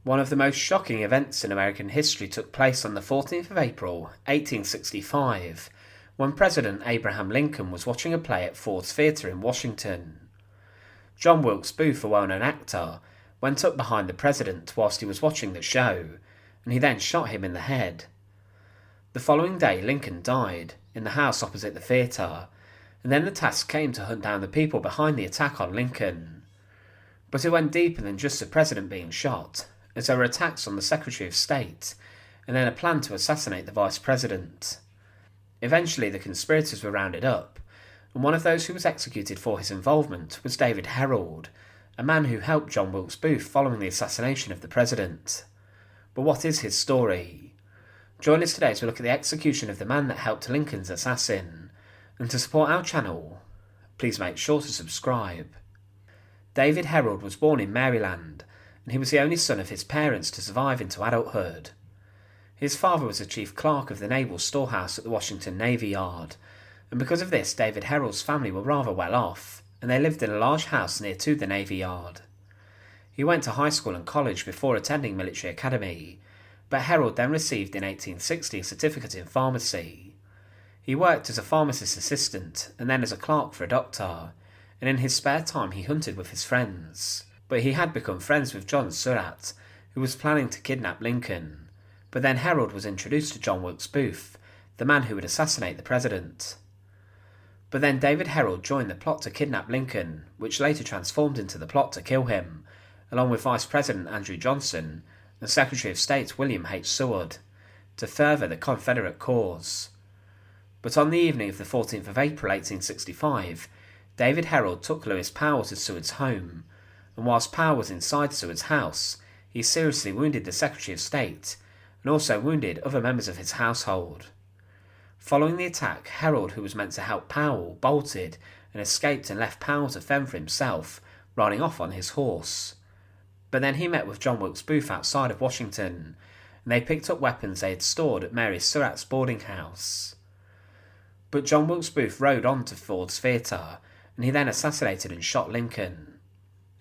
One of the most shocking events in American history took place on the 14th of April, 1865, when President Abraham Lincoln was watching a play at Ford's Theatre in Washington. John Wilkes Booth, a well-known actor, went up behind the president whilst he was watching the show, and he then shot him in the head. The following day, Lincoln died in the house opposite the theatre, and then the task came to hunt down the people behind the attack on Lincoln. But it went deeper than just the president being shot, as there were attacks on the Secretary of State, and then a plan to assassinate the Vice President. Eventually the conspirators were rounded up, and one of those who was executed for his involvement was David Herold, a man who helped John Wilkes Booth following the assassination of the President. But what is his story? Join us today as we look at the execution of the man that helped Lincoln's assassin, and to support our channel, please make sure to subscribe. David Herold was born in Maryland, and he was the only son of his parents to survive into adulthood. His father was the chief clerk of the naval storehouse at the Washington Navy Yard, and because of this David Herold's family were rather well off, and they lived in a large house near to the Navy Yard. He went to high school and college before attending military academy, but Herold then received in 1860 a certificate in pharmacy. He worked as a pharmacist assistant and then as a clerk for a doctor, and in his spare time he hunted with his friends. But he had become friends with John Surratt, who was planning to kidnap Lincoln. But then Herold was introduced to John Wilkes Booth, the man who would assassinate the president. But then David Herold joined the plot to kidnap Lincoln, which later transformed into the plot to kill him, along with Vice President Andrew Johnson and Secretary of State William H. Seward, to further the Confederate cause. But on the evening of the 14th of April 1865, David Herold took Lewis Powell to Seward's home, and whilst Powell was inside Seward's house, he seriously wounded the Secretary of State, and also wounded other members of his household. Following the attack, Herold, who was meant to help Powell, bolted and escaped and left Powell to fend for himself, riding off on his horse. But then he met with John Wilkes Booth outside of Washington, and they picked up weapons they had stored at Mary Surratt's boarding house. But John Wilkes Booth rode on to Ford's Theatre, and he then assassinated and shot Lincoln.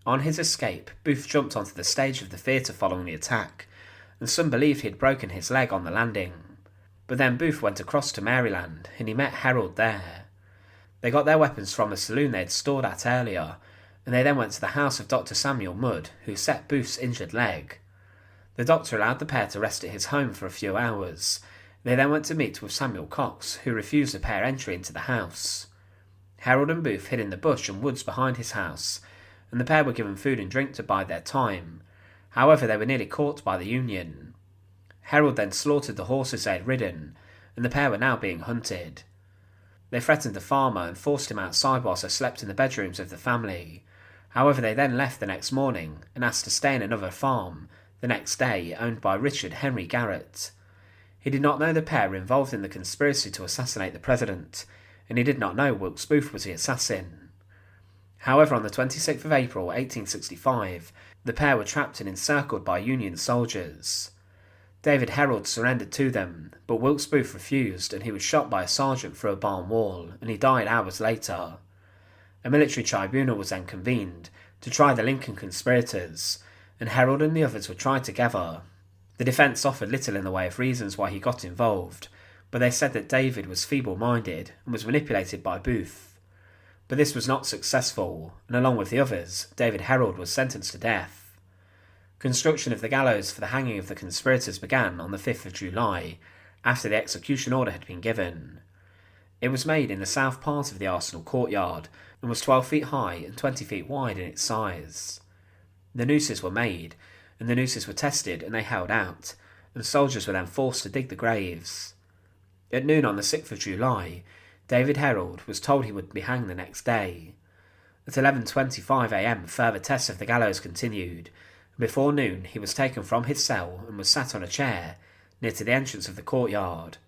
On his escape, Booth jumped onto the stage of the theatre following the attack, and some believed he had broken his leg on the landing. But then Booth went across to Maryland, and he met Herold there. They got their weapons from a saloon they had stored at earlier, and they then went to the house of Dr. Samuel Mudd, who set Booth's injured leg. The doctor allowed the pair to rest at his home for a few hours. They then went to meet with Samuel Cox, who refused the pair entry into the house. Herold and Booth hid in the bush and woods behind his house, and the pair were given food and drink to bide their time. However, they were nearly caught by the Union. Herold then slaughtered the horses they had ridden, and the pair were now being hunted. They threatened the farmer and forced him outside whilst they slept in the bedrooms of the family. However, they then left the next morning and asked to stay in another farm, the next day, owned by Richard Henry Garrett. He did not know the pair were involved in the conspiracy to assassinate the president, and he did not know Wilkes Booth was the assassin. However, on the 26th of April 1865, the pair were trapped and encircled by Union soldiers. David Herold surrendered to them, but Wilkes Booth refused, and he was shot by a sergeant through a barn wall, and he died hours later. A military tribunal was then convened to try the Lincoln conspirators, and Herold and the others were tried together. The defence offered little in the way of reasons why he got involved, but they said that David was feeble-minded and was manipulated by Booth. But this was not successful, and along with the others, David Herold was sentenced to death. Construction of the gallows for the hanging of the conspirators began on the 5th of July, after the execution order had been given. It was made in the south part of the Arsenal courtyard, and was 12 feet high and 20 feet wide in its size. The nooses were made, and the nooses were tested and they held out, and soldiers were then forced to dig the graves. At noon on the 6th of July, David Herold was told he would be hanged the next day. At 11:25 a.m. further tests of the gallows continued, and before noon he was taken from his cell and was sat on a chair near to the entrance of the courtyard.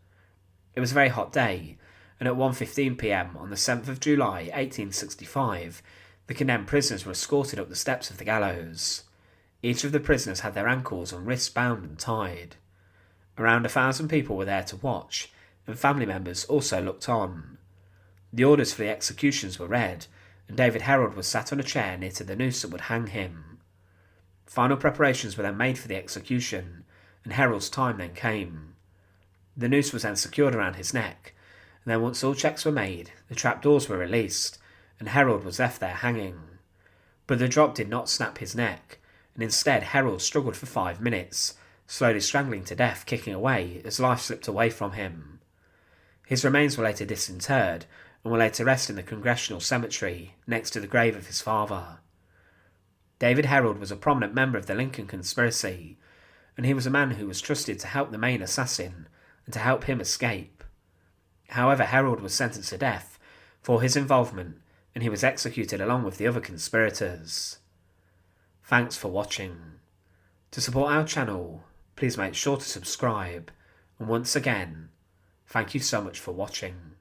It was a very hot day, and at 1:15 p.m. on the 7th of July 1865, the condemned prisoners were escorted up the steps of the gallows. Each of the prisoners had their ankles and wrists bound and tied. Around 1,000 people were there to watch, and family members also looked on. The orders for the executions were read, and David Herold was sat on a chair near to the noose that would hang him. Final preparations were then made for the execution, and Herold's time then came. The noose was then secured around his neck, and then once all checks were made, the trapdoors were released, and Herold was left there hanging. But the drop did not snap his neck, and instead Herold struggled for 5 minutes, slowly strangling to death, kicking away as life slipped away from him. His remains were later disinterred, and will later rest in the Congressional Cemetery next to the grave of his father. David Herold was a prominent member of the Lincoln conspiracy, and he was a man who was trusted to help the main assassin and to help him escape. However, Herold was sentenced to death for his involvement, and he was executed along with the other conspirators. Thanks for watching. To support our channel, please make sure to subscribe, and once again, thank you so much for watching.